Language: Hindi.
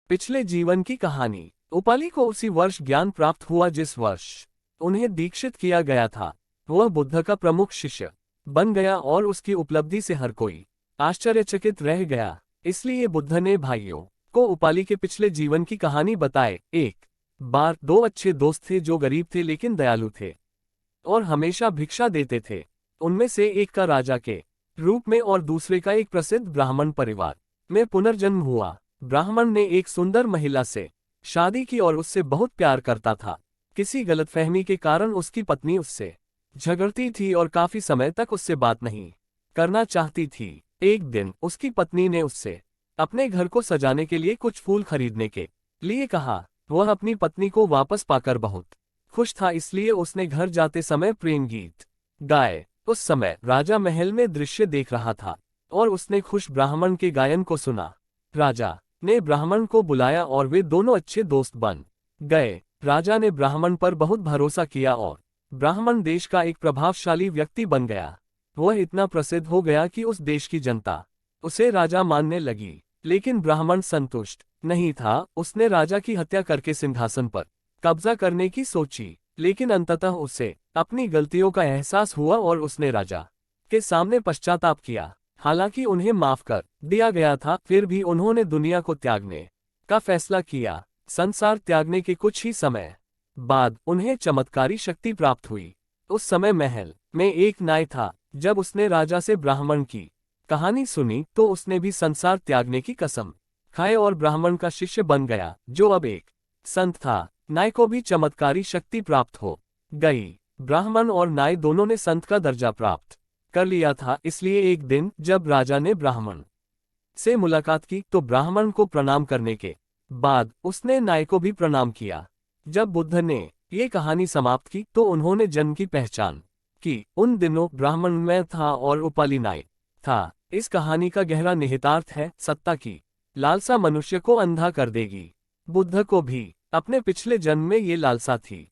पिछले जीवन की कहानी। उपाली को उसी वर्ष ज्ञान प्राप्त हुआ जिस वर्ष उन्हें दीक्षित किया गया था। वह बुद्ध का प्रमुख शिष्य बन गया और उसकी उपलब्धि से हर कोई आश्चर्यचकित रह गया। इसलिए बुद्ध ने भाइयों को उपाली के पिछले जीवन की कहानी बताए। एक बार दो अच्छे दोस्त थे जो गरीब थे लेकिन दयालु थे और हमेशा भिक्षा देते थे। उनमें से एक का राजा के रूप में और दूसरे का एक प्रसिद्ध ब्राह्मण परिवार में पुनर्जन्म हुआ। ब्राह्मण ने एक सुंदर महिला से शादी की और उससे बहुत प्यार करता था। किसी गलतफहमी के कारण उसकी पत्नी उससे झगड़ती थी और काफी समय तक उससे बात नहीं करना चाहती थी। एक दिन उसकी पत्नी ने उससे अपने घर को सजाने के लिए कुछ फूल खरीदने के लिए कहा। वह अपनी पत्नी को वापस पाकर बहुत खुश था, इसलिए उसने घर जाते समय प्रेम गीत गाए। उस समय राजा महल में दृश्य देख रहा था और उसने खुश ब्राह्मण के गायन को सुना। राजा ने ब्राह्मण को बुलाया और वे दोनों अच्छे दोस्त बन गए। राजा ने ब्राह्मण पर बहुत भरोसा किया और ब्राह्मण देश का एक प्रभावशाली व्यक्ति बन गया। वह इतना प्रसिद्ध हो गया कि उस देश की जनता उसे राजा मानने लगी। लेकिन ब्राह्मण संतुष्ट नहीं था। उसने राजा की हत्या करके सिंहासन पर कब्जा करने की सोची, लेकिन अंततः उसे अपनी गलतियों का एहसास हुआ और उसने राजा के सामने पश्चाताप किया। हालांकि उन्हें माफ कर दिया गया था, फिर भी उन्होंने दुनिया को त्यागने का फैसला किया। संसार त्यागने के कुछ ही समय बाद उन्हें चमत्कारी शक्ति प्राप्त हुई। उस समय महल में एक नाई था। जब उसने राजा से ब्राह्मण की कहानी सुनी तो उसने भी संसार त्यागने की कसम खाए और ब्राह्मण का शिष्य बन गया, जो अब एक संत था। नाई को भी चमत्कारी शक्ति प्राप्त हो गई। ब्राह्मण और नाई दोनों ने संत का दर्जा प्राप्त कर लिया था। इसलिए एक दिन जब राजा ने ब्राह्मण से मुलाकात की तो ब्राह्मण को प्रणाम करने के बाद उसने नाई को भी प्रणाम किया। जब बुद्ध ने ये कहानी समाप्त की तो उन्होंने जन्म की पहचान की। उन दिनों ब्राह्मण मैं था और उपाली नाई था। इस कहानी का गहरा निहितार्थ है, सत्ता की लालसा मनुष्य को अंधा कर देगी। बुद्ध को भी अपने पिछले जन्म में ये लालसा थी।